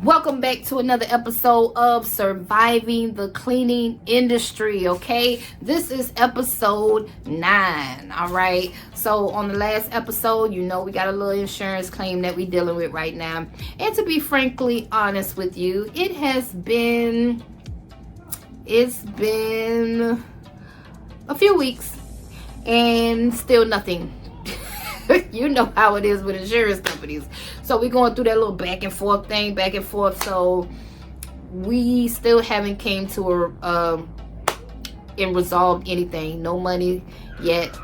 Welcome back to another episode of Surviving the Cleaning Industry. Okay, this is episode 9. All right, so on the last episode, you know, we got a little insurance claim that we're dealing with right now, and to be frankly honest with you, it's been a few weeks and still nothing. You know how it is with insurance companies. So we're going through that little back and forth thing, so we still haven't came to and resolved anything. No money yet.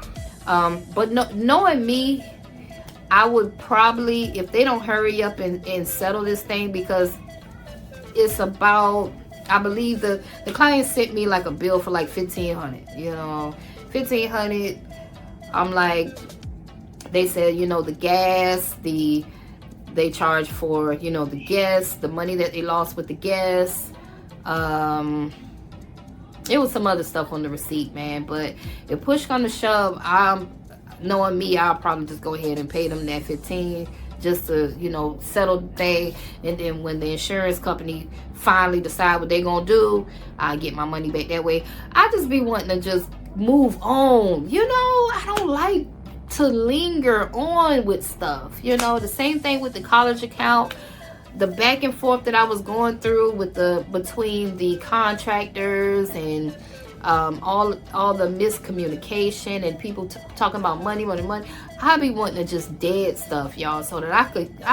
But knowing me, I would probably, if they don't hurry up and settle this thing, because it's about, I believe the client sent me like a bill for like $1,500, you know, $1,500. I'm like, they said, you know, the gas, they charge for, you know, the guests, the money that they lost with the guests. It was some other stuff on the receipt, man. But if push come to shove, knowing me, I'll probably just go ahead and pay them that $15 just to, you know, settle the thing. And then when the insurance company finally decide what they're gonna do, I'll get my money back that way. I just be wanting to just move on. You know, I don't like to linger on with stuff. You know, the same thing with the college account, the back and forth that I was going through with between the contractors and all the miscommunication and people talking about money. I be wanting to just dead stuff, y'all, so that I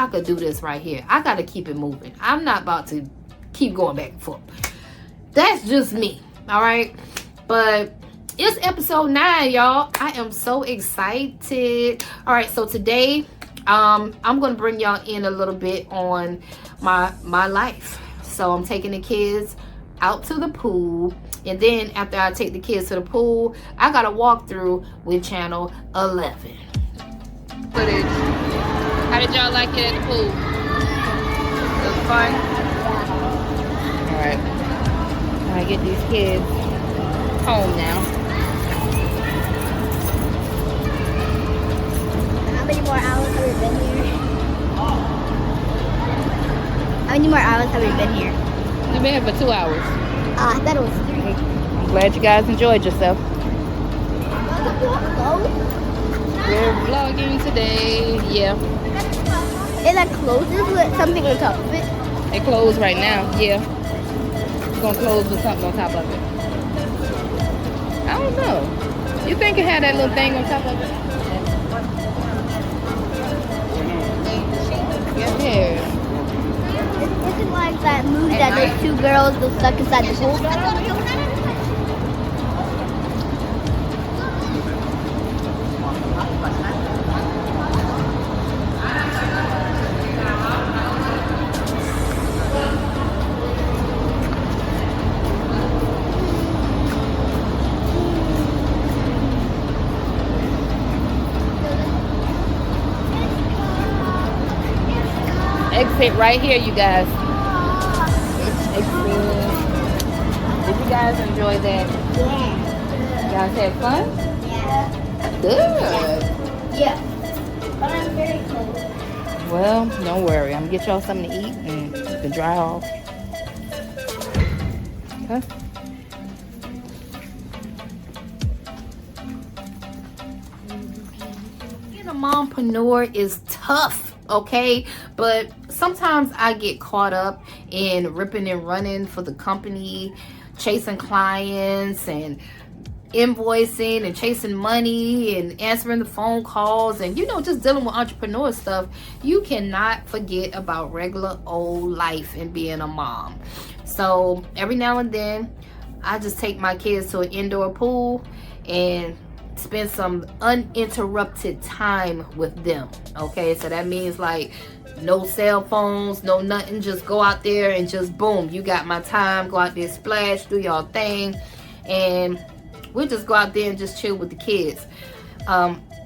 could do this right here. I gotta keep it moving. I'm not about to keep going back and forth. That's just me. All right, but it's episode 9, y'all. I am so excited. All right, so today I'm gonna bring y'all in a little bit on my life. So I'm taking the kids out to the pool, and then after I take the kids to the pool, I got a walkthrough with channel 11 footage. How did y'all like it at the pool? It was fun. All right, I get these kids home now. How many more hours have we been here? How many more hours have we been here? We've been here for 2 hours. I thought it was 3. I'm glad you guys enjoyed yourself. We're vlogging today. Yeah. It like closes with something on top of it. It closed right now. Yeah. It's gonna close with something on top of it. I don't know. You think it had that little thing on top of it? Yeah. This is like that movie that those 2 girls go stuck inside the pool. Exit right here, you guys. Exit. Did you guys enjoy that? Yeah. You guys had fun? Yeah. Good. Yeah. But I'm very cold. Well, don't worry. I'm gonna get y'all something to eat and you can dry off. Okay. Being a mompreneur is tough. Okay, but sometimes I get caught up in ripping and running for the company, chasing clients and invoicing and chasing money and answering the phone calls and, you know, just dealing with entrepreneur stuff. You cannot forget about regular old life and being a mom. So every now and then I just take my kids to an indoor pool and spend some uninterrupted time with them. Okay, so that means like no cell phones, no nothing, just go out there and just boom, you got my time. Go out there, splash, do y'all thing, and we'll just go out there and just chill with the kids.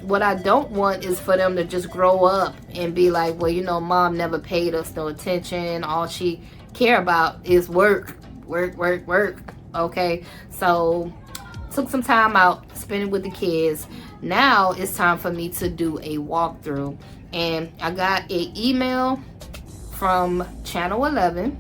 What I don't want is for them to just grow up and be like, well, you know, mom never paid us no attention, all she care about is work. Okay, so took some time out, spend it with the kids. Now it's time for me to do a walkthrough, and I got an email from channel 11.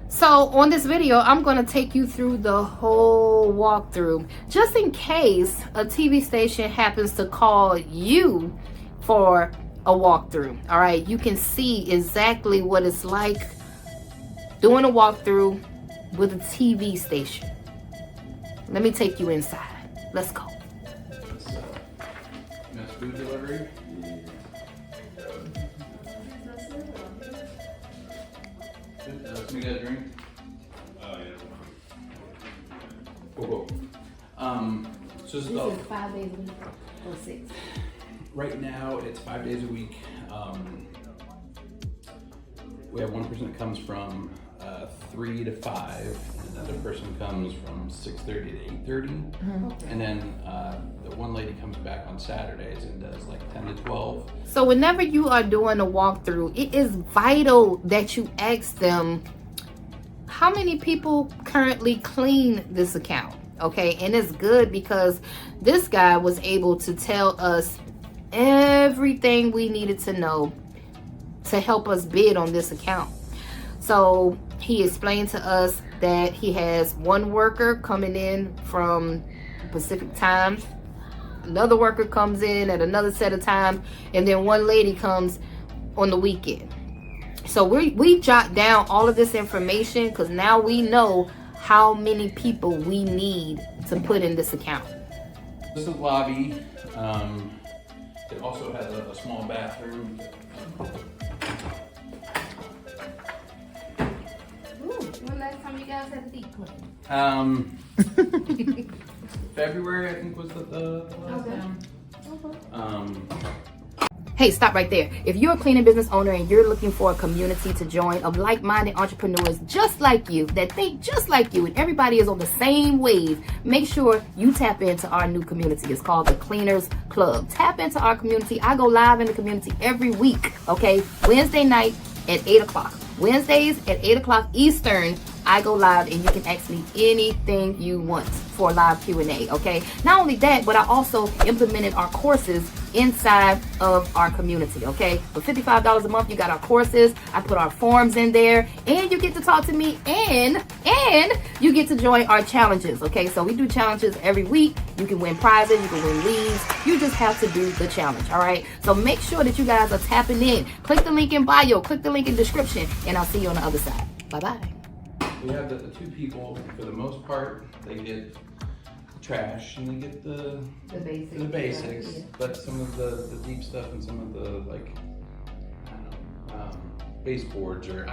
So on this video, I'm going to take you through the whole walkthrough, just in case a TV station happens to call you for a walkthrough. All right, you can see exactly what it's like doing a walkthrough with a TV station. Let me take you inside. Let's go. Mass food delivery. Somebody got a drink? Oh yeah. Cool. So this is 5 days a week or 6? Right now it's 5 days a week. We have one person that comes from 3 to 5, and another person comes from 6:30 to 8:30, and then the one lady comes back on Saturdays and does like 10 to 12. So whenever you are doing a walkthrough, it is vital that you ask them how many people currently clean this account. Okay, and it's good because this guy was able to tell us everything we needed to know to help us bid on this account. So he explained to us that he has one worker coming in from Pacific time, another worker comes in at another set of time, and then one lady comes on the weekend. So we jot down all of this information because now we know how many people we need to put in this account. This is the lobby. It also has a small bathroom. When last time you guys had a deep clean? February, I think, was the last time. Hey, stop right there. If you're a cleaning business owner and you're looking for a community to join of like-minded entrepreneurs just like you, that think just like you, and everybody is on the same wave, make sure you tap into our new community. It's called the Cleaners Club. Tap into our community. I go live in the community every week, okay? Wednesday night at 8 o'clock. Wednesdays at 8 o'clock Eastern, I go live and you can ask me anything you want for a live Q&A, okay? Not only that, but I also implemented our courses inside of our community, okay? For $55 a month, you got our courses. I put our forms in there, and you get to talk to me, and you get to join our challenges, okay? So we do challenges every week. You can win prizes, you can win leads. You just have to do the challenge, all right? So make sure that you guys are tapping in. Click the link in bio, click the link in description, and I'll see you on the other side. Bye-bye. We have the two people, for the most part, they get trash and they get the basics, yeah. But some of the deep stuff and some of the, like, I don't know, baseboards or,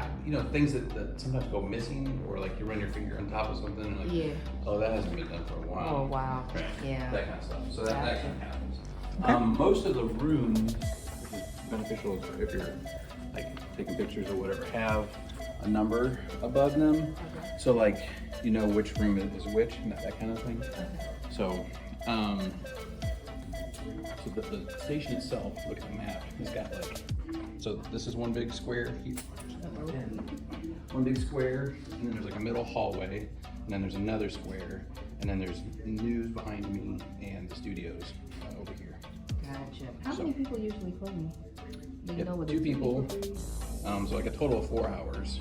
things that sometimes go missing, or like you run your finger on top of something and like, yeah. Oh, that hasn't been done for a while. Oh, wow. Right. Yeah. That kind of stuff. So that kind of happens. Okay. Most of the rooms, which is beneficial if you're like taking pictures or whatever, have a number above them. Okay. So like, you know which room is which, and that kind of thing. Okay. So, so the station itself, look at the map, it's got like, so this is one big square here, and one big square, and then there's like a middle hallway, and then there's another square, and then there's news behind me and the studios over here. Gotcha. How many people usually clean? Do you know what 2 people. So like a total of 4 hours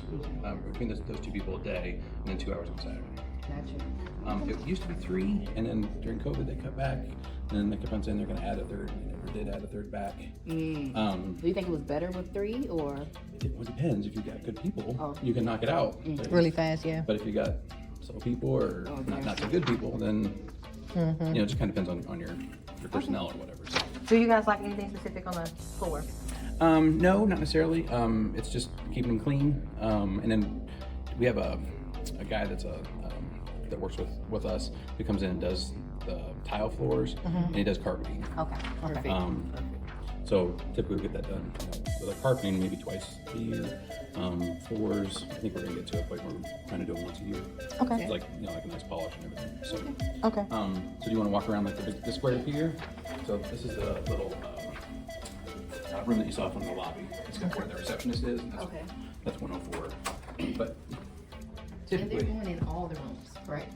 between those 2 people a day, and then 2 hours on Saturday. Gotcha. It used to be 3, and then during COVID they cut back, and then they kept on saying they're going to add a third. They never did add a third back. Do you think it was better with 3, or? It depends. If you got good people, you can knock it out really fast. Yeah. But if you got slow people or not so good people, then it just kind of depends on your personnel or whatever. So. Do you guys like anything specific on the floor? No, not necessarily. It's just keeping them clean. And then we have a guy that's that works with us who comes in and does the tile floors, and he does carpeting. Okay. Perfect. So typically we get that done. With like carpeting, maybe twice a year. Floors, I think we're gonna get to a point where we're trying to do them once a year. Okay. It's like like a nice polish and everything. So. Okay. So do you want to walk around like the square here? So this is the little room that you saw from the lobby. It's got where the receptionist is. That's 104. But typically, and they're going in all the rooms, right?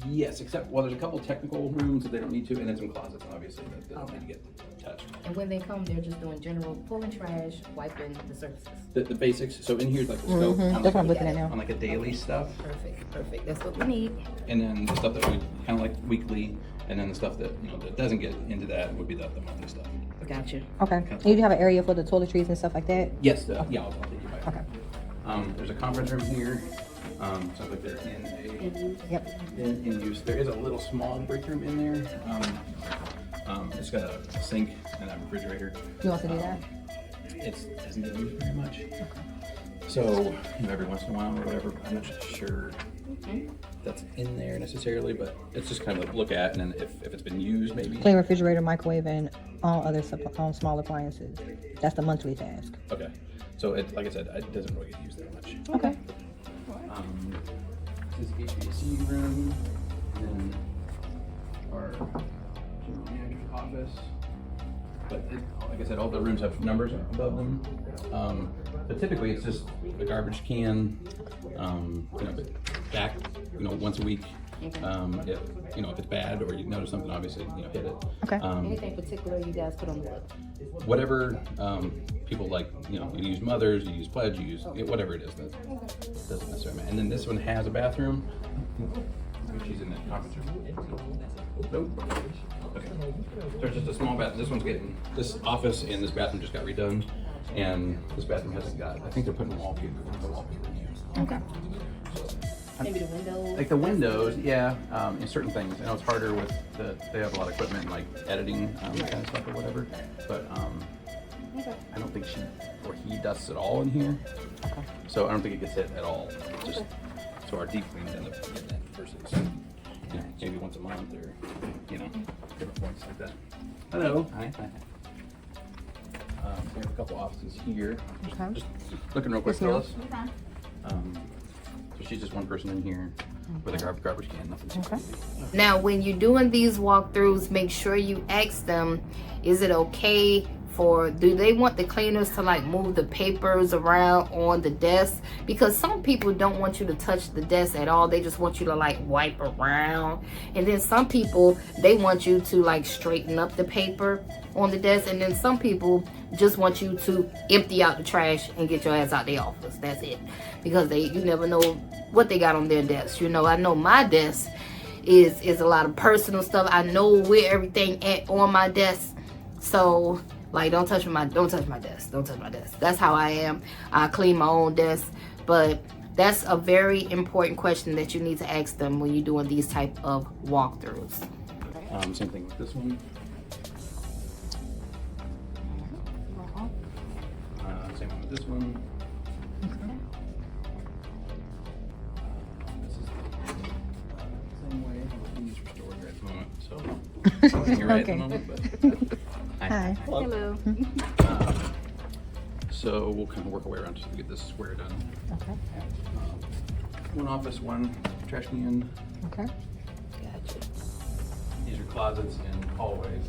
Yes, except there's a couple technical rooms that they don't need to, and then some closets, obviously, that they don't need to get touched. And when they come, they're just doing general pulling trash, wiping the surfaces. The basics. So in here's like the scope. That's what I'm looking at now. On like a daily stuff. Perfect. That's what we need. And then the stuff that we kind of like weekly, and then the stuff that that doesn't get into that would be the monthly stuff. Gotcha. Okay. And you do have an area for the toiletries and stuff like that? Yes. Yeah. I'll take you back. Okay. There's a conference room here. Sounds like they're in use. There is a little small break room in there. It's got a sink and a refrigerator. You want to do that? It doesn't get used very much. Okay. So, every once in a while or whatever, I'm not sure that's in there necessarily, but it's just kind of look at, and then if it's been used, maybe. Clean refrigerator, microwave, and all other small appliances. That's the monthly task. Okay. So, like I said, it doesn't really get used that much. Okay. This is HVAC room, and then our general manager's office. But like I said, all the rooms have numbers above them. But typically it's just a garbage can, back, once a week. Okay. If it's bad or you notice something, obviously, hit it. Okay. Anything particular you guys put on the list? Whatever people like, you use Mothers, you use Pledge, you use whatever it is. That doesn't necessarily matter. And then this one has a bathroom. She's in that conference room. Nope. Okay. So it's just a small bathroom. This one's this office and this bathroom just got redone. And this bathroom hasn't got, I think they're putting wallpaper in here. Okay. Maybe the windows? Like the windows, yeah, in certain things. I know it's harder with they have a lot of equipment and like editing kind of stuff or whatever. But I don't think he dusts at all in here. Okay. So I don't think it gets hit at all. Just so our deep cleans end up getting that versus maybe once a month or different points like that. Hello. Hi. We have a couple offices here. Okay. Just looking real quick, fellas. So she's just one person in here with a garbage can, nothing too crazy. Now, when you're doing these walkthroughs, make sure you ask them, is it okay do they want the cleaners to like move the papers around on the desk? Because some people don't want you to touch the desk at all. They just want you to like wipe around. And then some people, they want you to like straighten up the paper on the desk. And then some people just want you to empty out the trash and get your ass out the office. That's it. Because you never know what they got on their desk. I know my desk is a lot of personal stuff. I know where everything at on my desk. So like, don't touch my desk. Don't touch my desk. That's how I am. I clean my own desk. But that's a very important question that you need to ask them when you're doing these type of walkthroughs. Same thing with this one. Same one with this one. This is the same way. These are stored right at the moment, so nothing right at the moment. But Hi. Hello. So we'll kind of work our way around just to get this square done. Okay. One office, one trash can. Okay. Gotcha. These are closets and hallways.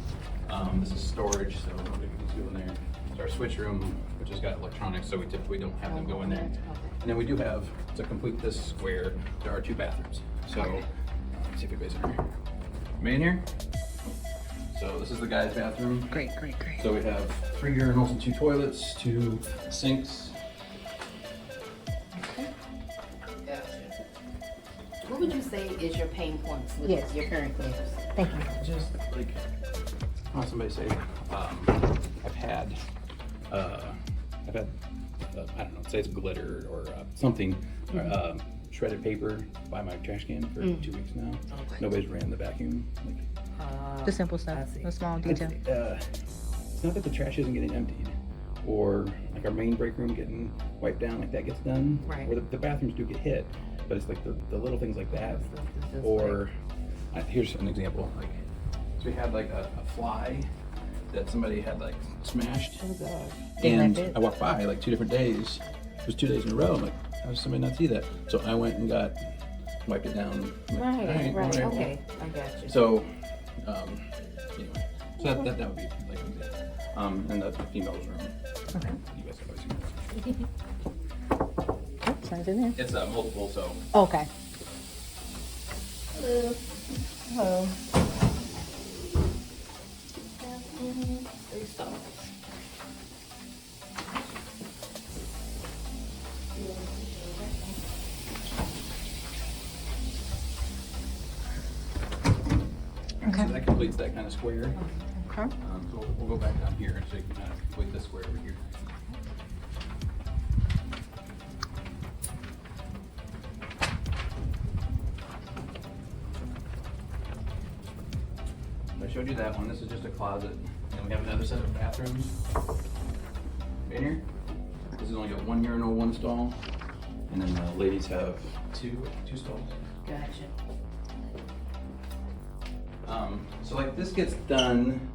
This is storage, so nobody can go in there. It's our switch room, which has got electronics, so we typically don't have them go in there. And then we do have, to complete this square, there are 2 bathrooms. So, let's see if anybody's in here. Anybody in here? So this is the guy's bathroom. Great. So we have 3 urinals and 2 toilets, 2 sinks. Gotcha. What would you say is your pain points with your current cleaners? Thank you. Just like, I want somebody to say, I've had, I don't know, say it's glitter or something, shredded paper by my trash can for 2 weeks now. Okay. Nobody's ran the vacuum. The simple stuff, the small detail. It's not that the trash isn't getting emptied, or like our main break room getting wiped down, like that gets done, right. Or the bathrooms do get hit, but it's like the little things like that. Or here's an example, like so we had like a fly that somebody had like smashed, and I walked by like 2 different days. It was 2 days in a row. I'm like, how does somebody not see that? So I went and wiped it down. Right. Okay, I got you. So, anyway, so that would be like an example. And the female's room. Okay. You guys have always seen Oh, sounds in there. It's multiple, so. Okay. Hello. Hello. completes that kind of square. Okay. So we'll go back down here so you can kind of complete this square over here. I showed you that one. This is just a closet. And we have another set of bathrooms in here. This has only got one urinal, one stall. And then the ladies have two stalls. Gotcha. So like this gets done,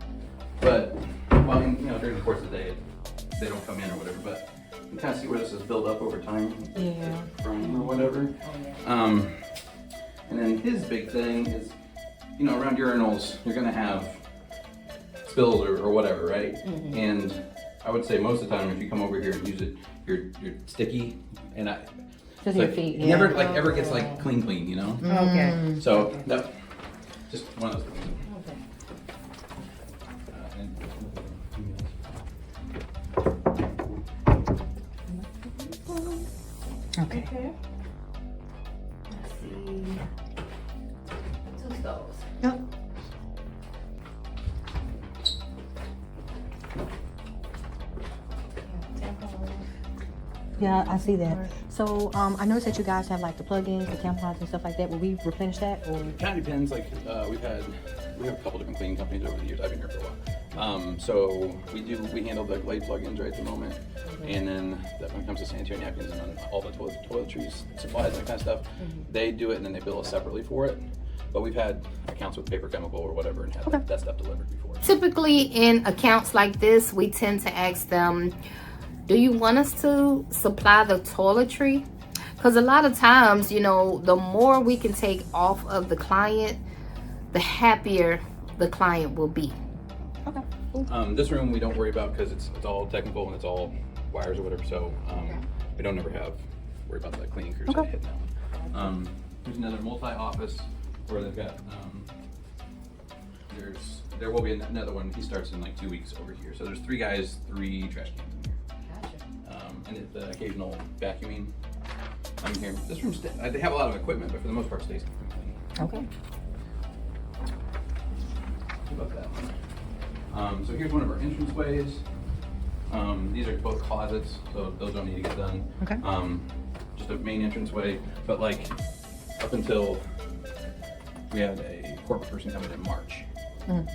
but well, during the course of the day, they don't come in or whatever. But you can kind of see where this is built up over time, from or whatever. And then his big thing is, around urinals, you're gonna have spills or whatever, right? And I would say most of the time, if you come over here and use it, you're sticky, and Just your feet. it never like ever gets like clean, Okay. So that just one of those things. Okay. Let's see. 2 stoves. Yep. Yeah, I see that. So I noticed that you guys have like the plugins, the tampons and stuff like that. Will we replenish that or? Kind of depends. Like we have a couple different cleaning companies over the years. I've been here for a while. So we handle the Glade plugins right at the moment, and then when it comes to sanitary napkins and then all the toiletries, supplies, that kind of stuff, they do it and then they bill us separately for it. But we've had accounts with Paper Chemical or whatever and had that stuff delivered before. Typically in accounts like this, we tend to ask them, do you want us to supply the toiletry? Because a lot of times, the more we can take off of the client, the happier the client will be. Okay. This room we don't worry about because it's all technical and it's all wires or whatever. So we don't ever worry about the cleaning crews hitting that one. There's another multi-office where they've got. There will be another one. He starts in like 2 weeks over here. So there's 3 guys, 3 trash cans in here. And the occasional vacuuming. I'm here. This room's they have a lot of equipment, but for the most part, stays clean. Okay. About that one. So here's one of our entranceways. These are both closets, so those don't need to get done. Okay. Just a main entranceway, but like up until we had a corporate person come in March.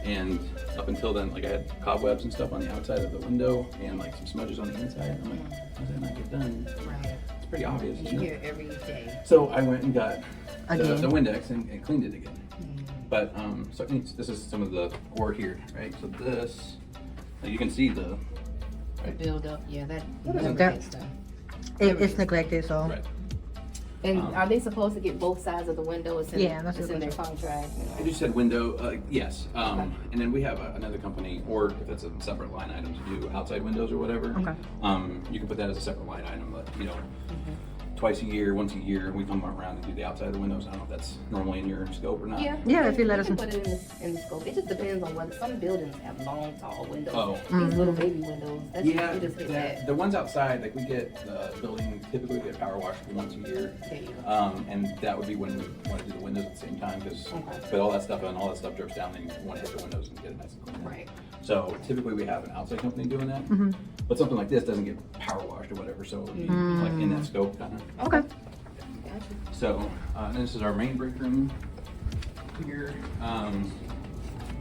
And up until then, like I had cobwebs and stuff on the outside of the window and like some smudges on the inside. I'm like, how does that not get done? Right. It's pretty obvious. You hear every day. So I went and got the Windex and cleaned it again. But so this is some of the gore here, right? So this, you can see the Build up, yeah, that isn't never that- gets done. It's neglected, so. right. And are they supposed to get both sides of the window? It's in, that's it's a in their good contract. I just said window, yes. And then we have another company, or if it's a separate line item to do outside windows or whatever. Okay. You can put that as a separate line item, but twice a year, once a year, we come around and do the outside of the windows. I don't know if that's normally in your scope or not. Yeah, if you let us can put it in the scope. It just depends on whether some buildings have long, tall windows. Oh. These little baby windows. That's Yeah, you just hit that. the ones outside, like we get the building, typically we get power washed once a year. There you go. And that would be when we want to do the windows at the same time, because with all that stuff and all that stuff drips down, then you want to hit the windows and get it nice and clean. Right. So typically we have an outside company doing that, but something like this doesn't get power washed or whatever, so it would be like in that scope kind of. Okay. Gotcha. So and this is our main break room here.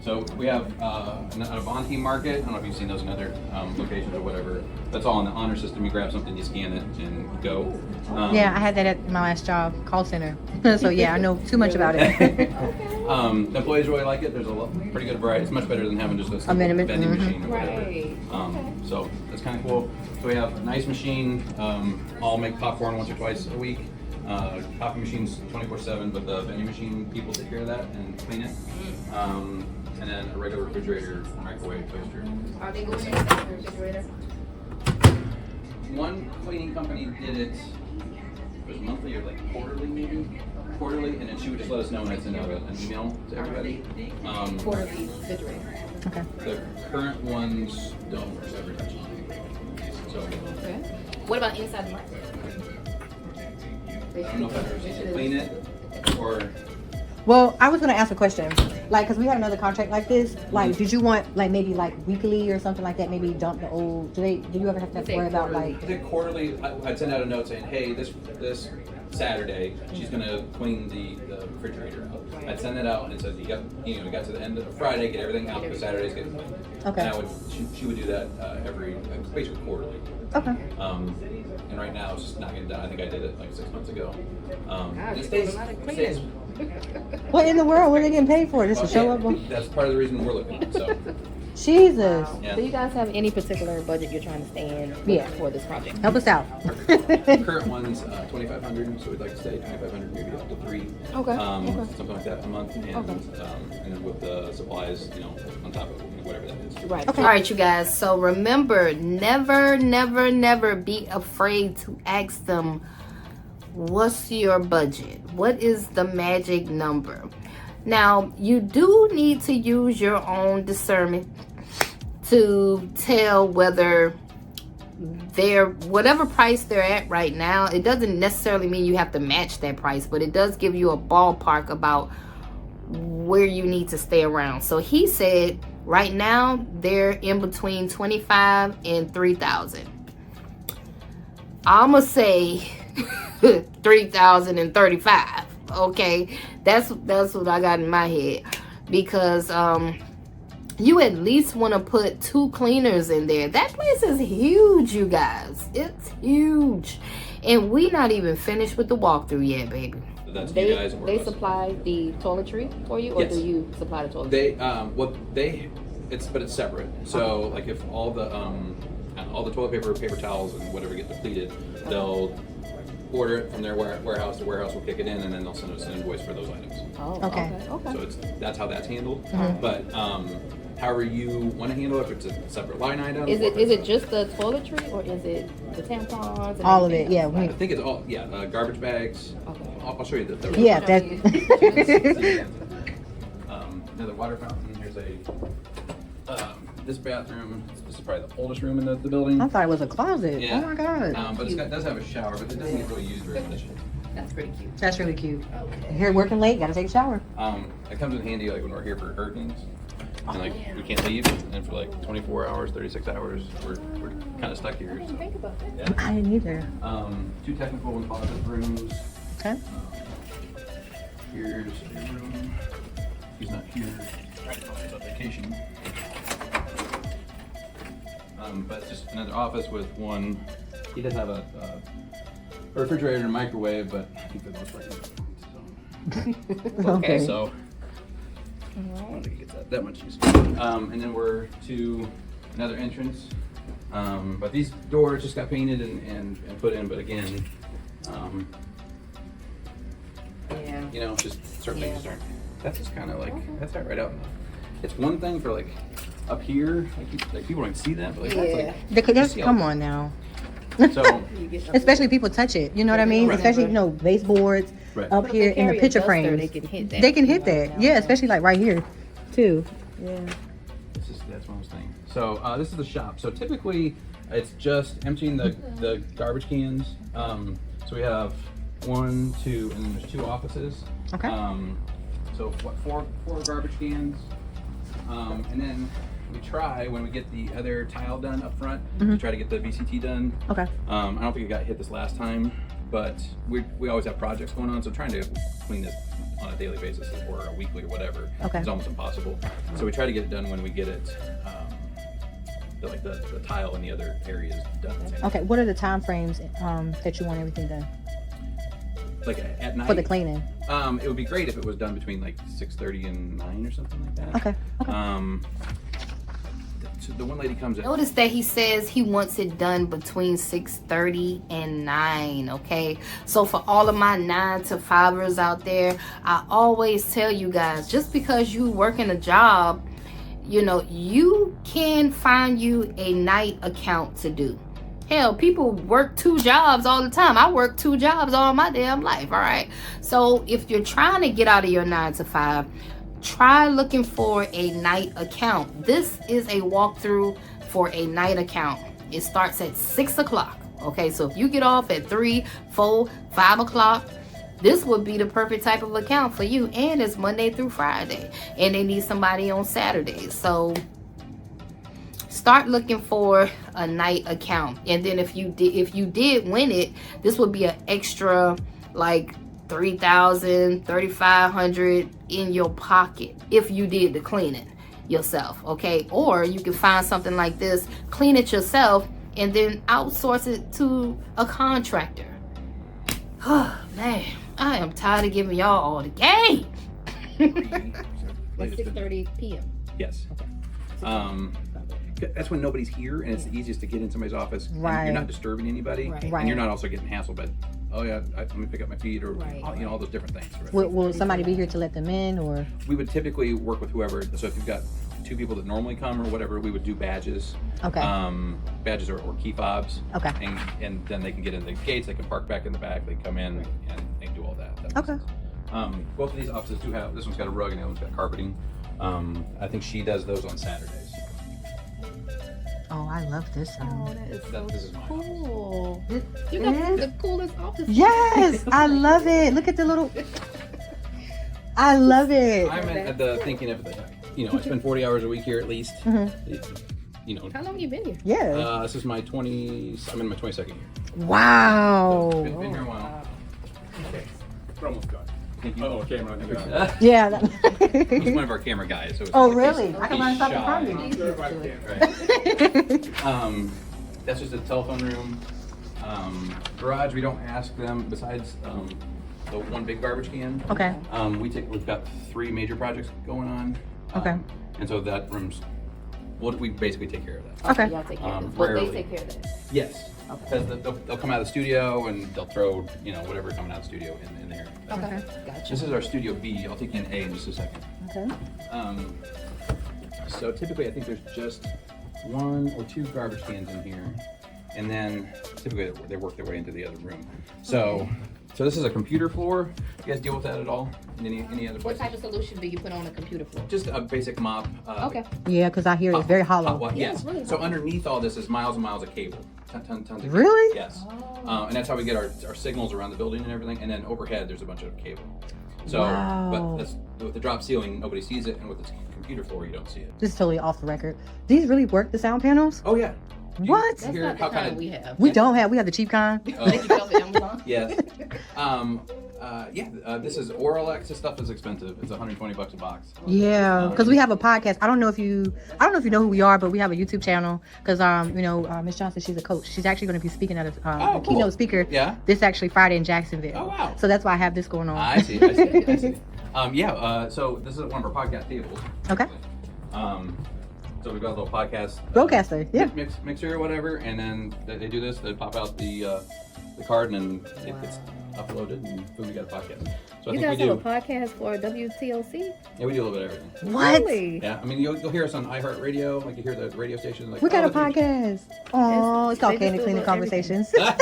So we have an Avanti market. I don't know if you've seen those in other locations or whatever. That's all in the honor system. You grab something, you scan it, and you go. Yeah, I had that at my last job, call center. So yeah, I know too much about it. The employees really like it. There's pretty good variety. It's much better than having just a simple vending machine or whatever. Right. So that's kind of cool. So we have a nice machine. I'll make popcorn once or twice a week. Coffee machines 24/7, but the vending machine people take care of that and clean it. And then a regular refrigerator, microwave, toaster. Are they going in the refrigerator? One cleaning company did it was monthly or like quarterly maybe? Quarterly, and then she would just let us know and I'd send out an email to everybody. Quarterly refrigerator. Okay. The current ones don't ever touch it. So Okay. What about inside the market? I don't know if I ever clean it or Well, I was going to ask a question. Like, cause we had another contract like this. Like, did you want like maybe like weekly or something like that? Maybe dump the old. Do you ever have to worry about like? I think quarterly. I'd send out a note saying, hey, this Saturday she's gonna clean the refrigerator out. I'd send it out and it says, yep, you got to the end of Friday, get everything out, but Saturday's getting cleaned. Okay. And she would do that basically quarterly. Okay. And right now it's just not getting done. I think I did it like 6 months ago. Gosh, It stays. What in the world? What are they getting paid for? Just to show up? That's part of the reason we're looking. So. Jesus. Yeah. Do you guys have any particular budget you're trying to stay in for this project? Help us out. The current one's $2,500, so we'd like to stay $2,500, maybe up to $3,000. Okay. Something like that a month, and then with the supplies, on top of whatever that is. Right. Okay. All right, you guys. So remember, never, never, never be afraid to ask them, what's your budget? What is the magic number? Now, you do need to use your own discernment to tell whether whatever price they're at right now, it doesn't necessarily mean you have to match that price, but it does give you a ballpark about where you need to stay around. So he said right now they're in between 25 and 3,000. I'ma say 3,035. Okay, that's what I got in my head, because you at least want to put 2 cleaners in there. That place is huge, you guys. It's huge, and we not even finished with the walkthrough yet, baby. That's you guys. They supply the toiletry for you, or yes. Do you supply the toiletry? But it's separate. So like if all the toilet paper towels and whatever get depleted, they'll order it from their warehouse. The warehouse will kick it in, and then they'll send us an invoice for those items. Oh, okay. So that's how that's handled. But however you want to handle it, if it's a separate line item. Is it just the toiletry, or is it the tampons? And all of it, yeah. I think it's all, garbage bags. Okay. I'll show you the yeah, that. Another water fountain. Here's this bathroom. This is probably the oldest room in the building. I thought it was a closet. Yeah. Oh my god. But it does have a shower, but it doesn't get really used very much. That's pretty cute. That's really cute. Okay. Here working late, gotta take a shower. It comes in handy like when we're here for hurricanes. And we can't leave, and for like 24 hours, 36 hours, we're kind of stuck here. I didn't think about that. Yeah. I didn't either. 2 technical and closet rooms. Okay. Here's a room. He's not here. He's on vacation. But it's just another office with one. He does have a refrigerator and a microwave, but I think for the most part, Okay. So. I don't think it gets that much use. And then we're to another entrance. But these doors just got painted and put in, but again, just certain things aren't. That's just kind of like, that's not right out. It's one thing for like up here, like people don't see that, but that's like. Come on now. So, especially people touch it, you know what I mean? Right. Especially baseboards up here in the picture frames. They can hit that. Yeah, especially like right here, too. Yeah. That's one of those things. So this is the shop. So typically, it's just emptying the garbage cans. So we have 1, 2, and then there's 2 offices. Okay. So four garbage cans, and then we try, when we get the other tile done up front, to try to get the VCT done. Okay. I don't think it got hit this last time, but we always have projects going on, so trying to clean this on a daily basis or a weekly or whatever is almost impossible. So we try to get it done when we get it, the tile and the other areas done. Okay, what are the time frames that you want everything done? Like at night? For the cleaning. It would be great if it was done between like 6:30 and 9 or something like that. Okay. The one lady comes in. Notice that he says he wants it done between 6:30 and 9. Okay, so for all of my 9 to 5ers out there, I always tell you guys, just because you work in a job, you can find you a night account to do. Hell, people work 2 jobs all the time. I work 2 jobs all my damn life. All right, so if you're trying to get out of your 9 to 5, try looking for a night account. This is a walkthrough for a night account. It starts at 6 o'clock. Okay, so if you get off at 3, 4, 5 o'clock, this would be the perfect type of account for you. And it's Monday through Friday, and they need somebody on Saturdays. So start looking for a night account. And then if you did win it, this would be an extra like $3,000, $3,500 in your pocket if you did the cleaning yourself. Okay, or you can find something like this, clean it yourself, and then outsource it to a contractor. Oh man, I am tired of giving y'all all the game. It's 6:30 p.m. Yes. Okay. That's when nobody's here, and it's the easiest to get in somebody's office. Right. And you're not disturbing anybody, Right. and you're not also getting hassled. But let me pick up my feet, or all those different things. Right? Will somebody be here to let them in, or? We would typically work with whoever. So if you've got 2 people that normally come or whatever, we would do badges. Okay. Badges or key fobs. Okay. And then they can get in the gates. They can park back in the back. They come in and they do all that. Okay. Both of these offices do have. This one's got a rug and the other one's got carpeting. I think she does those on Saturdays. Oh, I love this one. Oh, that is so This is mine. cool. You got the coolest office. Yes, I love it. Look at the little. I love it. I'm at the thinking of I spend 40 hours a week here at least. Mm-hmm. How long you been here? Yeah. This is my 20. I'm in my 22nd year. Wow. Been here a while. Okay, we're almost done. Thank you. Oh, camera. Yeah. He's one of our camera guys. So it's Oh, in case really? I can learn something he's from you. Right. That's just a telephone room. Garage, we don't ask them. Besides the one big garbage can. Okay. We've got 3 major projects going on. Okay. And so that room's. We basically take care of that. Okay. Y'all take care of this. But they Rarely. take care of that. Yes. Because they'll come out of the studio and they'll throw whatever coming out of the studio in there. Okay. Gotcha. This is our studio B. I'll take you in A in just a second. Okay. So typically I think there's just 1 or 2 garbage cans in here, and then typically they work their way into the other room. So this is a computer floor. You guys deal with that at all? In any other What places? type of solution do you put on a computer floor? Just a basic mop. Okay. Yeah, because I hear it's very hollow. Yes. really So underneath all this is miles and miles of cable. Tons of cable. Really? Yes. And that's how we get our signals around the building and everything. And then overhead, there's a bunch of cable. So, Wow. but that's, with the drop ceiling, nobody sees it, and with the computer floor, you don't see it. This is totally off the record. These really work, the sound panels? Oh yeah. What? That's Hear not the how kind kinda- we have. We don't have. We have the cheap kind. They can go to Amazon. Yes. This is Oralex. This stuff is expensive. It's $120 a box. Yeah, because we have a podcast. I don't know if you know who we are, but we have a YouTube channel. Because Miss Johnson, she's a coach. She's actually going to be speaking at a cool. keynote speaker. Yeah. This actually Friday in Jacksonville. Oh, wow. So that's why I have this going on. I see. So this is one of our podcast tables. Okay. So we've got a little podcast. Broadcaster, yeah. Mixer or whatever, and then they do this. They pop out the card, and it gets uploaded, and boom, we got a podcast. So I You think guys we have do. a podcast for WTLC? Yeah, we do a little bit of everything. What? Really? Yeah, I mean, you'll hear us on iHeartRadio, like you hear the radio station. Like, We got a that's what- podcast. Oh, it's called they Candy just Cleaning do Conversations. Yeah,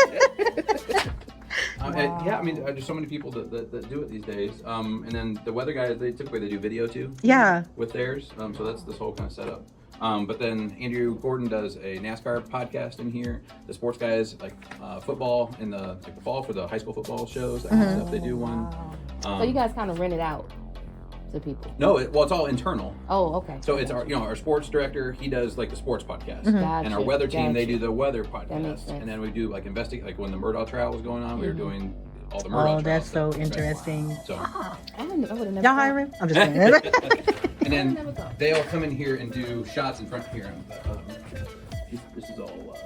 I mean, there's so many people that do it these days. And then the weather guys, they typically do video too. Yeah. With theirs. So that's this whole kind of setup. But then Andrew Gordon does a NASCAR podcast in here. The sports guys like football in the fall for the high school football shows. That kind of stuff. They do one. So you guys kind of rent it out to people? No, it's all internal. Oh, okay. So it's our sports director. He does like the sports podcast, Gotcha, and our weather team they gotcha. do the weather That makes podcast, sense. and then we do like investigate. Like when the Murdaugh trial was going on, we were doing all the Murdaugh Oh, that's so trials. interesting. So, I would have never. Y'all hiring? I'm just kidding. and then they all come in here and do shots in front here. This is all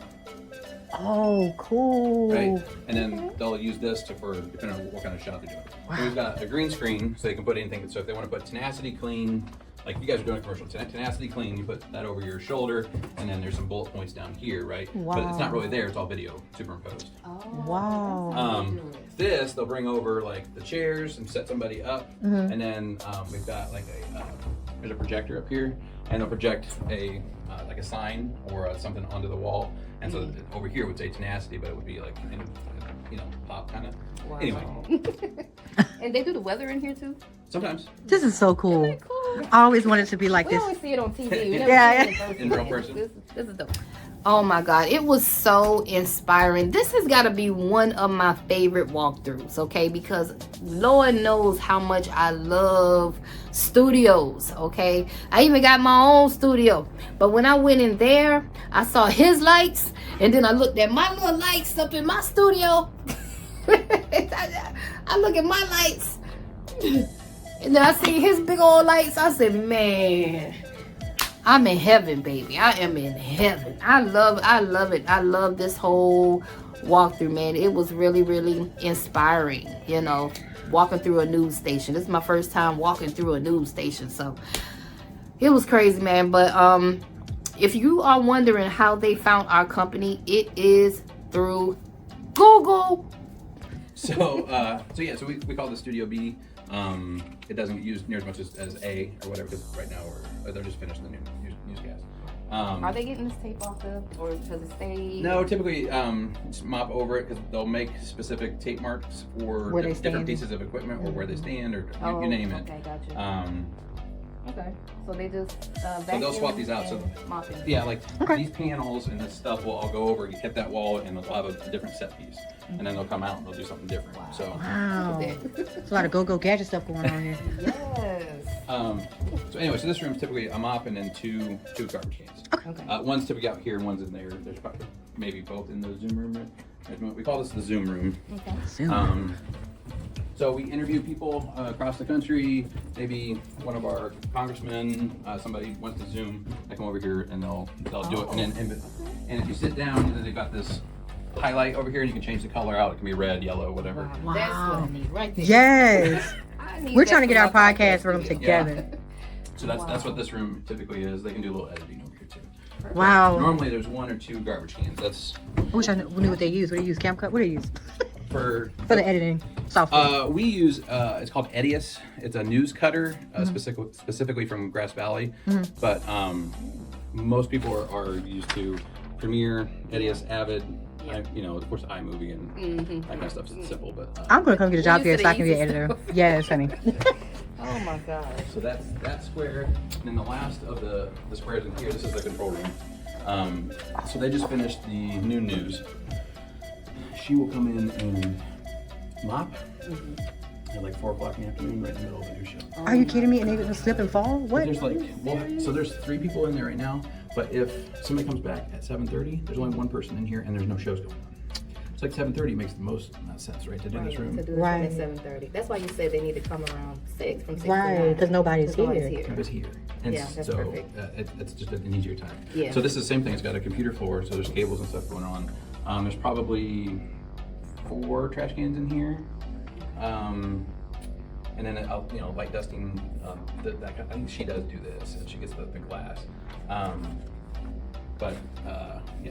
Oh, cool. right, and then they'll use this for depending on what kind of shot they're doing. So we've got a green screen, so they can put anything. So if they want to put Tenacity Clean, like you guys are doing a commercial, Tenacity Clean, you put that over your shoulder, and then there's some bullet points down here, right? But it's not really there; it's all video superimposed. Wow. This they'll bring over like the chairs and set somebody up, and then we've got like there's a projector up here, and they'll project a like a sign or something onto the wall, and so over here would say Tenacity, but it would be like pop kind of. Wow. Anyway, And they do the weather in here too? sometimes This is so cool. Cool. I always wanted to be like We this. always see it on TV. We never Yeah, see it in real person. This is dope. Oh my God, it was so inspiring. This has got to be one of my favorite walkthroughs, okay? Because Lord knows how much I love studios, okay? I even got my own studio. But when I went in there, I saw his lights, and then I looked at my little lights up in my studio. I look at my lights, and then I see his big old lights. I said, man, I'm in heaven, baby. I am in heaven. I love it. I love this whole walkthrough, man. It was really, really inspiring, you know, walking through a news station. This is my first time walking through a news station, so it was crazy, man. But if you are wondering how they found our company, it is through Google. So so we call it the Studio B. It doesn't get used near as much as A or whatever, because right now they're just finishing the newscast. Are they getting this tape off or does it stay? No, typically just mop over it, because they'll make specific tape marks for different pieces of equipment or where they stand, or you name it. Okay, gotcha. Okay, so they just so they'll swap these out. So yeah, like these panels and this stuff will all go over. You hit that wall, and they'll have a different set piece, and then they'll come out and they'll do something different. Wow. So there's a lot of go gadget stuff going on here. Yes. So anyway, so this room's typically a mop and then two garbage cans. Okay. One's typically out here, and one's in there. There's probably maybe both in the Zoom room. We call this the Zoom room. Okay. Zoom. So we interview people across the country. Maybe one of our congressmen, somebody wants to Zoom, they come over here and they'll do it. And if you sit down, then they've got this highlight over here, and you can change the color out. It can be red, yellow, whatever. Wow. That's what I need right there. Yes. We're trying to get our podcast room Yeah. together. So that's what this room typically is. They can do a little editing over here too. Wow. Normally there's 1 or 2 garbage cans. That's I wish I knew what they use. What do they use? CapCut? What do they use? for the editing software. We use it's called Edius. It's a news cutter, specifically from Grass Valley. But most people are used to Premiere, Edius, Avid. Of course, iMovie and that kind of stuff is simple. But I'm gonna come get a job here so I can be an editor. Yes, honey. Oh my gosh. So that's that square. And then the last of the squares in here. This is the control room. So they just finished the new news. She will come in and mop at like 4 o'clock in the afternoon, right in the middle of the new show. Are you kidding me? And they would slip and fall? What? So there's 3 people in there right now, but if somebody comes back at 7:30, there's only 1 person in here, and there's no shows going on. It's like 7:30 makes the most sense, right, to do this room. To do this room at 7:30. That's why you said they need to come around 6 from 6 to 9. Right, because nobody's here. Nobody's here. And Yeah, that's so perfect. it's just an easier time. Yeah. So this is the same thing. It's got a computer floor, so there's cables and stuff going on. There's probably 4 trash cans in here. And then light dusting. I think she does do this, and she gets the glass. But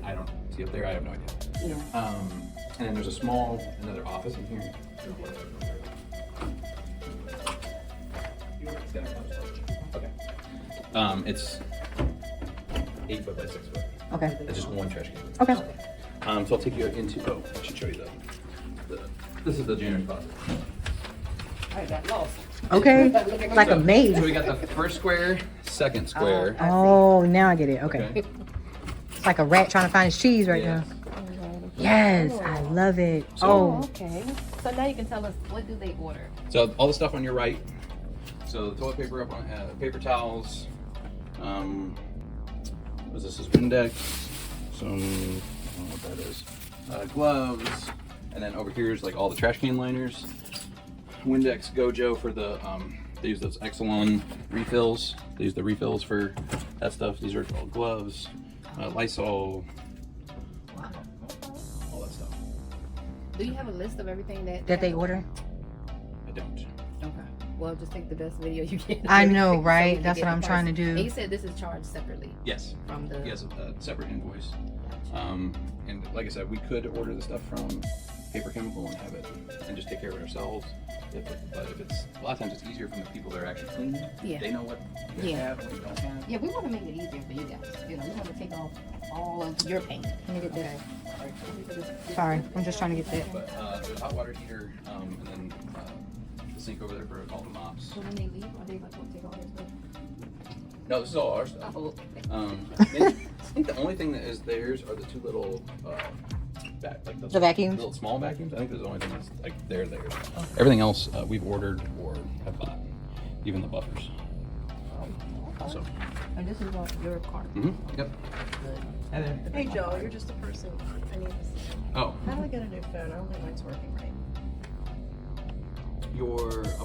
I don't see up there. I have no idea. Yeah. And then there's another office in here. Okay. It's 8 foot by 6 foot. Okay. It's just 1 trash can. Okay. So I'll take you into. Oh, I should show you this is the janitor's closet. I got lost. Okay. Like a maze. So we got the first square, second square. Oh, now I get it. Okay. It's like a rat trying to find his cheese right now. Yes, I love it. So- Okay. So now you can tell us, what do they order? So all the stuff on your right. So the toilet paper up on paper towels. What is this? Is Windex. Some I don't know what that is. Gloves. And then over here is like all the trash can liners. Windex Gojo for the they use those Exelon refills. They use the refills for that stuff. These are all gloves. Lysol. All that stuff. Do you have a list of everything That they order? I don't. Okay. Well, just take the best video you can. I know, So right? we can That's get what the I'm trying to price. do. And you said this is charged separately Yes. from the. He has a separate invoice. And like I said, we could order the stuff from Paper Chemical and have it and just take care of it ourselves. But if it's a lot of times it's easier from the people that are actually cleaning. Yeah. They know what you guys have and what you don't have. Yeah, we want to make it easier for you guys. We want to take off all of your pain. Let me get this. Okay. Sorry, I'm just trying to get that. But there's a hot water heater and then the sink over there for all the mops. So when they leave, are they like going to take all their stuff? No, this is all our stuff. Oh, Maybe, think the only thing that is theirs are the two little the vacuums? Little small vacuums. I think that's the only thing that's like theirs. Everything else we've ordered or have bought, even the buffers. So. And this is what your card. Yep. Good. Hey Joe, you're just a person. I need to see. Oh. How do I get a new phone? I don't think mine's working right.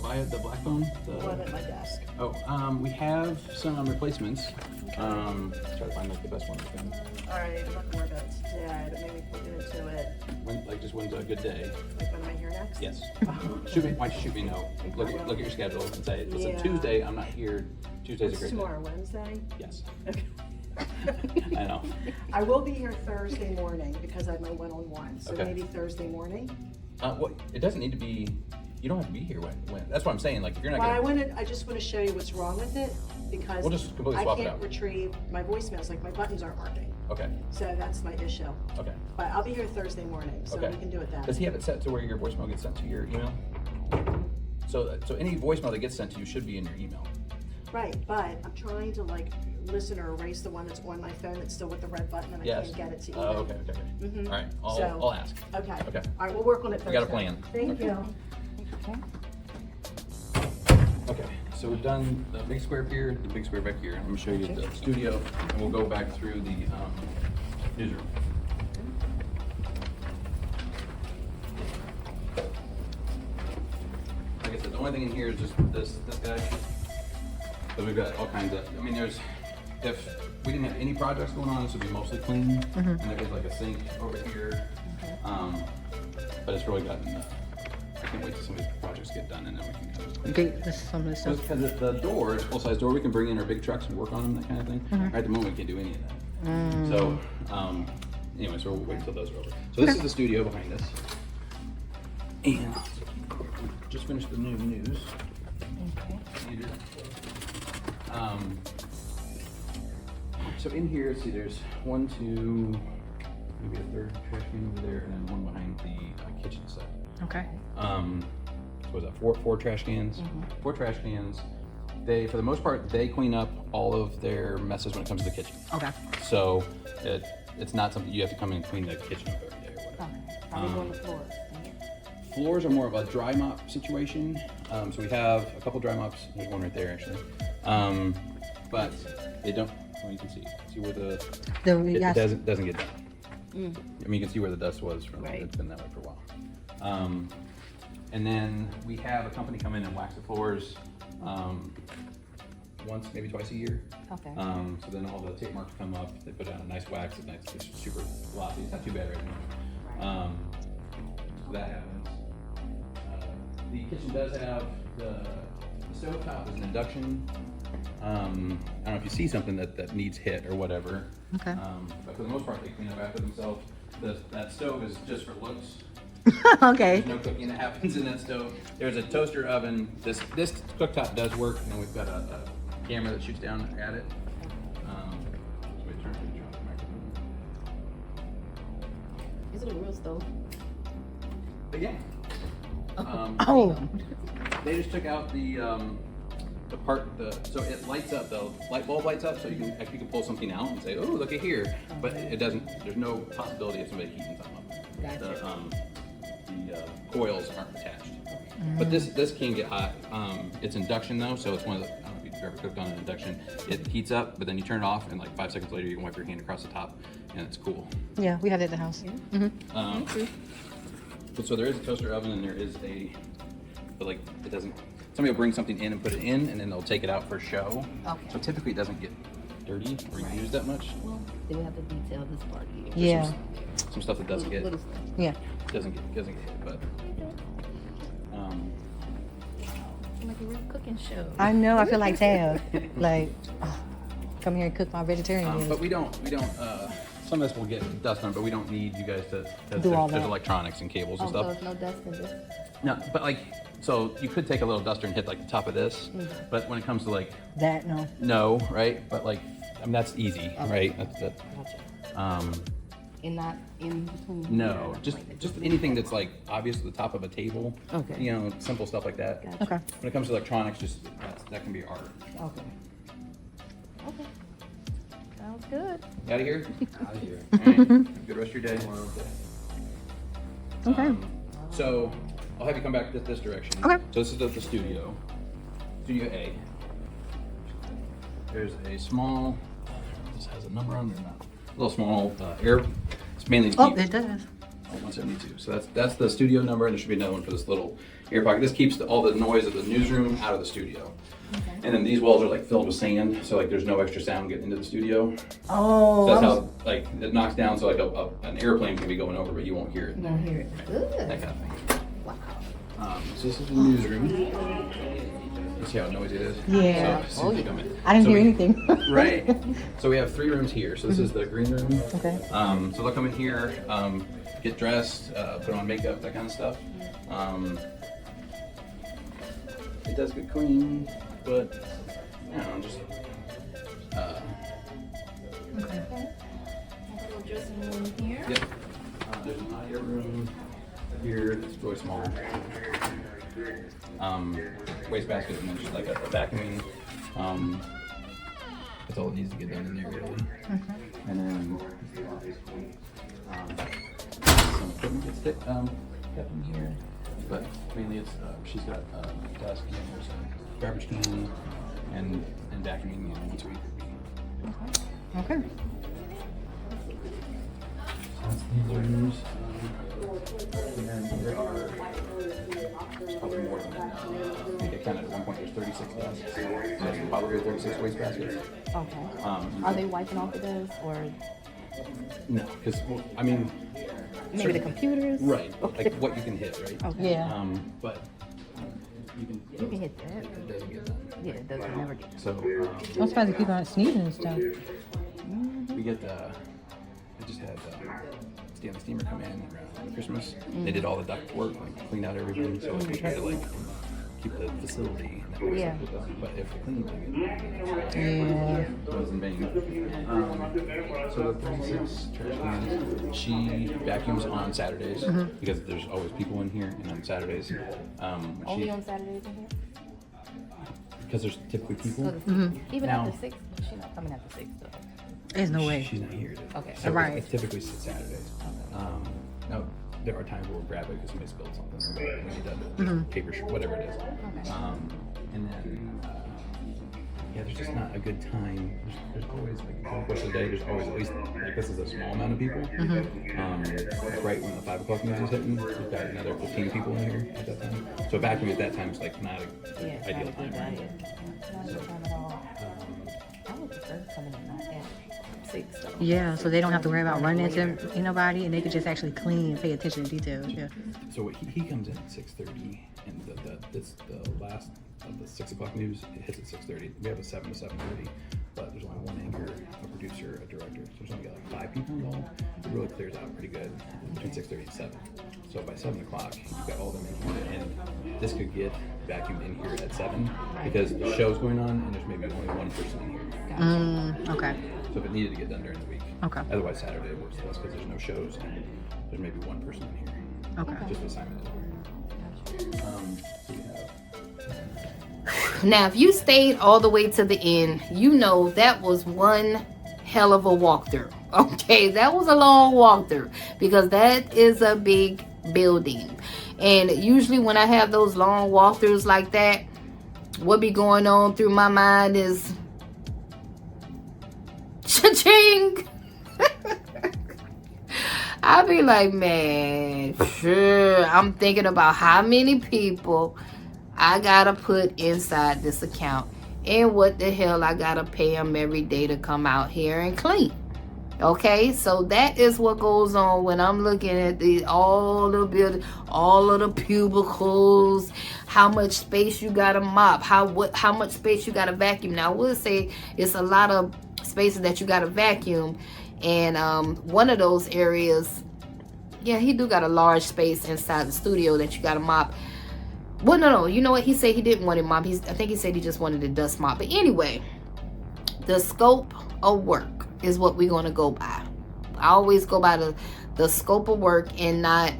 I had the black phone. The one at my desk. Oh, we have some replacements. Try to find like the best one we can. Alright, I'm not gonna worry about it today, but maybe we'll get into it. When's a good day? Like when am I here next? Yes. Why don't you shoot me a note? Look at your schedule and say, listen, Tuesday I'm not here. Tuesday's a great tomorrow, day. Wednesday? Yes. Okay. I know. I will be here Thursday morning because I have my one-on-one, so Okay. maybe Thursday morning. It doesn't need to be. You don't have to be here when. That's what I'm saying. Like if you're not. I just want to show you what's wrong with it because We'll just completely I swap it can't out. retrieve my voicemails. Like my buttons aren't working, Okay. so that's my issue. Okay. But I'll be here Thursday morning, so Okay. we can do it then. Does he have it set to where your voicemail gets sent to your email? So any voicemail that gets sent to you should be in your email. Right, but I'm trying to like listen or erase the one that's on my phone that's still with the red button and I Yes. can't get it to you. Oh, okay. Mhm. All right. So- I'll ask. Okay. Okay. All right, we'll work on it Thursday. We got a plan. Thank you. Okay, so we've done the big square here, the big square back here. I'm gonna show you the studio, and we'll go back through the newsroom. Like I said, the only thing in here is just this guy. But we've got all kinds of. I mean, if we didn't have any projects going on, this would be mostly clean, and there's like a sink over here. But it's really gotten. I can't wait till some of these projects get done, and then we can kind of. Okay, this is some of the stuff. Because the door is full-size door, we can bring in our big trucks and work on them, that kind of thing. Right at the moment, we can't do any of that. So, anyway, so we'll wait until those are over. So this is the studio behind us. And just finished the new news. Theater. So in here, see, there's 1, 2, maybe a third trash can over there, and then one behind the kitchen set. Okay. So was that four trash cans? 4 trash cans. They, for the most part, they clean up all of their messes when it comes to the kitchen. Okay. So it's not something you have to come in and clean the kitchen up every day or whatever. How we on the floor? Floors are more of a dry mop situation. So we have a couple dry mops. There's one right there actually. But they don't. Well, you can see where it yes. doesn't get done. I mean, you can see where the dust was from. Right. It's been that way for a while. And then we have a company come in and wax the floors once, maybe twice a year. Okay. So then all the tape marks come up. They put down a nice wax. It's super glossy. It's not too bad right now. So that happens. The kitchen does have the stovetop is an induction. I don't know if you see something that needs hit or whatever. Okay. But for the most part, they clean up after themselves. That stove is just for looks. Okay. There's no cooking that happens in that stove. There's a toaster oven. This cooktop does work, and we've got a camera that shoots down at it. So we turn off the microphone. Is it a real stove? But yeah. Oh. They just took out the part, so it lights up, the light bulb lights up, so you can pull something out and say, oh, look at here. But it doesn't, there's no possibility of somebody heating something up. Gotcha. The coils aren't attached. But this can get hot. It's induction though, so it's one of the, I don't know if you've ever cooked on an induction. It heats up, but then you turn it off, and like 5 seconds later, you can wipe your hand across the top, and it's cool. Yeah, we have it at the house. But so there is a toaster oven, and there is but like it doesn't. Somebody will bring something in and put it in, and then they'll take it out for show. Okay. So typically it doesn't get dirty or used that much. Well, then we have to detail this part here. Yeah. Some stuff that doesn't get Little stuff. Yeah. doesn't get hit, but Like a real cooking show. I know. I feel like Tab. Like, come here and cook my vegetarian meals. but we don't. Some of this will get dust on, but we don't need you guys to Do all there's that. electronics and cables and Oh, so stuff. it's no dust in this? No, but like, so you could take a little duster and hit like the top of this, but when it comes to like, That, no. no, right? But like, I mean, that's easy, right? That, Gotcha. And not in between? no, here, just like just anything that's like obvious at the top of a table. Okay. You know, simple stuff like that. Gotcha. Okay. When it comes to electronics, that can be art. Okay. Okay. Sounds good. Out of here? Out of here. All right. Good rest of your day. Okay. So I'll have you come back this direction. Okay. So this is the studio. Studio A. There's a small, this has a number on it or not? A little small air, it's mainly to keep, It does. 172. So that's the studio number, and there should be another one for this little air pocket. This keeps all the noise of the newsroom out of the studio. Okay. And then these walls are like filled with sand, so like there's no extra sound getting into the studio. Oh. So that's how like it knocks down, so like an airplane can be going over, but you won't hear it. You don't hear it. Good. That kind of thing. Wow. So this is the newsroom. You see how noisy it is? Yeah. So, as soon as you come in. I didn't So hear we- anything. Right. So we have 3 rooms here. So this is the green room. Okay. So they'll come in here, get dressed, put on makeup, that kind of stuff. It does get clean, but you know, just Okay. Dressing room here. yep. There's an audio room here that's really small. Wastebasket, and then just like a vacuuming. That's all it needs to get done in there, really. And then some equipment gets kept in here, but mainly it's she's got a desk and there's a garbage can and vacuuming once a week. Okay. So that's these rooms. And then there are probably more than that. I think I counted at one point there's 36 desks. So there's probably 36 wastebaskets. Okay. Are they wiping off the desks or No, because I mean, maybe the computers? right, like what you can hit, right? Okay. Yeah. But You can hit that. it doesn't get done. Yeah, it doesn't never get. So I'm surprised they keep on sneezing and stuff. we get I just had Stanley Steamer come in around Christmas. They did all the duct work, like cleaned out everything. So we try to like keep the facility. And Yeah. But if the cleaning Yeah. goes in vain. So the 36 trash cans, she vacuums on Saturdays because there's always people in here, and on Saturdays, Only on Saturdays in here? because there's typically people. Even Now- after 6? She's not coming after 6 though. There's no way. She's not here. Okay. So Right. it's typically Saturdays. Now there are times where we'll grab it because somebody spilled something or we need to paper, whatever it is. And then yeah, there's just not a good time. There's always like during the course of the day. There's always at least like this is a small amount of people. Right when the 5 o'clock news is hitting, we've got another 15 people in here at that time. So vacuuming at that time is like not Yeah, an ideal time. Right? Not a good time at all. I would prefer coming in at 6 though. Yeah, so they don't have to worry about running into nobody, and they could just actually clean and pay attention to details. Yeah. So he comes in at 6:30, and it's the last of the 6 o'clock news. It hits at 6:30. We have a 7 to 7:30, but there's only one anchor, a producer, a director. So there's only got like 5 people involved. It really clears out pretty good between 6:30 and 7. So by 7 o'clock, you've got all them in here, and this could get vacuumed in here at 7 because the show's going on, and there's maybe only one person in here. Okay. So if it needed to get done during the week. Okay. Otherwise, Saturday works best because there's no shows, and there's maybe one person in here. Okay. Just assignment. So we have Now, if you stayed all the way to the end, you know that was one hell of a walkthrough. Okay, that was a long walkthrough because that is a big building. And usually when I have those long walkthroughs like that, what be going on through my mind is cha-ching. I be like, man, sure. I'm thinking about how many people I gotta put inside this account and what the hell I gotta pay them every day to come out here and clean. Okay, so that is what goes on when I'm looking at all the building, all of the cubicles, how much space you gotta mop, how much space you gotta vacuum. Now I would say it's a lot of spaces that you gotta vacuum, and one of those areas, yeah, he do got a large space inside the studio that you gotta mop. Well, no, you know what? He said he didn't want it mop. I think he said he just wanted a dust mop. But anyway, the scope of work is what we're going to go by. I always go by the scope of work and not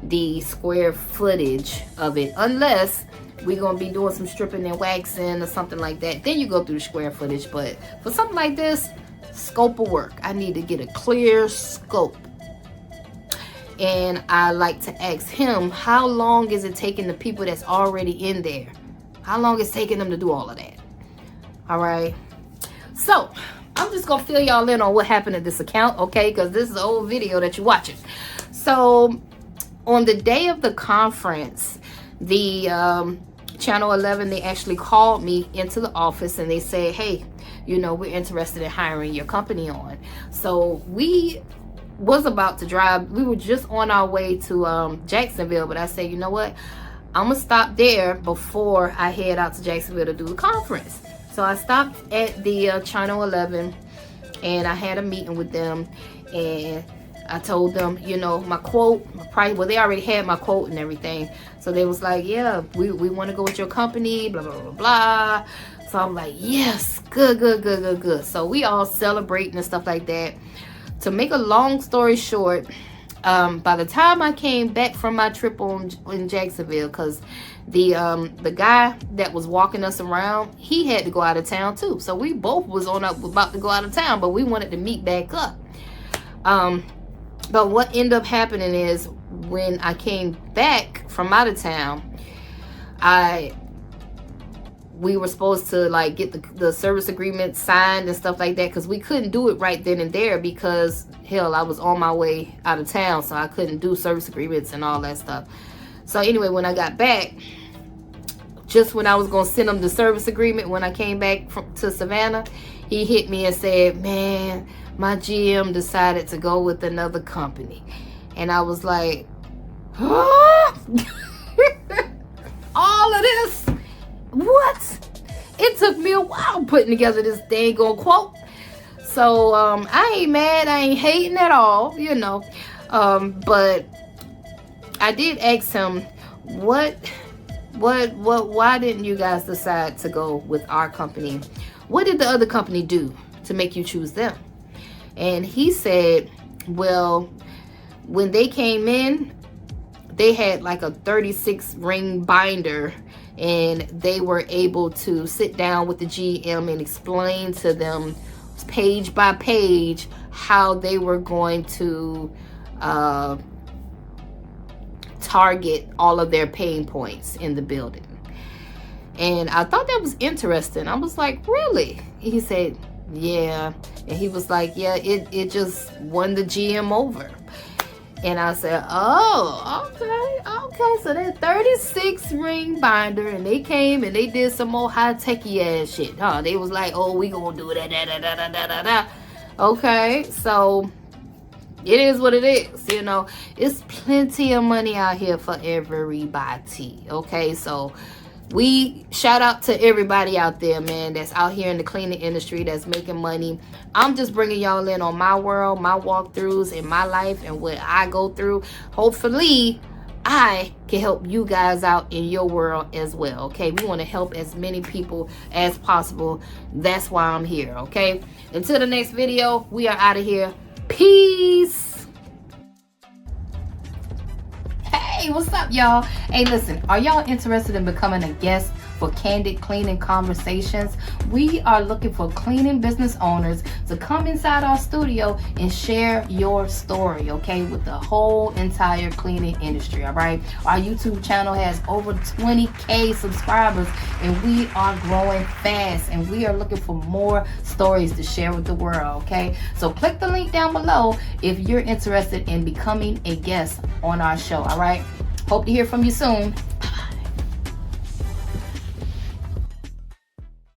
the square footage of it. Unless we're going to be doing some stripping and waxing or something like that. Then you go through the square footage. But for something like this, scope of work. I need to get a clear scope. And I like to ask him, how long is it taking the people that's already in there? How long is it taking them to do all of that? All right. So I'm just going to fill y'all in on what happened at this account, okay? Because this is the old video that you're watching. So on the day of the conference, the Channel 11, they actually called me into the office and they said, hey, you know, we're interested in hiring your company on. So we was about to drive. We were just on our way to Jacksonville, but I said, you know what, I'm gonna stop there before I head out to Jacksonville to do the conference. So I stopped at the Channel 11 and I had a meeting with them, and I told them, you know, my quote, my price. Well, they already had my quote and everything, so they was like, yeah, we want to go with your company, blah blah blah blah. So I'm like, yes, good. So we all celebrating and stuff like that. To make a long story short, by the time I came back from my trip in Jacksonville, because the guy that was walking us around, he had to go out of town too. So we both was about to go out of town, but we wanted to meet back up. But what ended up happening is, when I came back from out of town, we were supposed to like get the service agreement signed and stuff like that, because we couldn't do it right then and there because hell, I was on my way out of town, so I couldn't do service agreements and all that stuff. So anyway, when I got back, just when I was gonna send him the service agreement, when I came back to Savannah, he hit me and said, man, my GM decided to go with another company. And I was like, huh? All of this? What? It took me a while putting together this dang on quote. So I ain't mad, I ain't hating at all, you know. But I did ask him, why didn't you guys decide to go with our company? What did the other company do to make you choose them? And he said, well, when they came in, they had like a 36 ring binder, and they were able to sit down with the GM and explain to them page by page how they were going to target all of their pain points in the building. And I thought that was interesting. I was like, really? He said, yeah. And he was like, yeah, it just won the GM over. And I said, oh, okay. So that 36 ring binder, and they came and they did some more high-techy ass shit, huh? They was like, oh, we gonna do that. Okay, so it is what it is, you know. It's plenty of money out here for everybody, okay? So we shout out to everybody out there, man, that's out here in the cleaning industry that's making money. I'm just bringing y'all in on my world, my walkthroughs in my life and what I go through. Hopefully I can help you guys out in your world as well, okay? We want to help as many people as possible. That's why I'm here, okay? Until the next video, we are out of here. Peace. Hey, what's up, y'all? Hey, listen, are y'all interested in becoming a guest for Candid Cleaning Conversations? We are looking for cleaning business owners to come inside our studio and share your story, okay, with the whole entire cleaning industry, all right? Our YouTube channel has over 20K subscribers, and we are growing fast, and we are looking for more stories to share with the world, okay? So click the link down below if you're interested in becoming a guest on our show, all right? Hope to hear from you soon.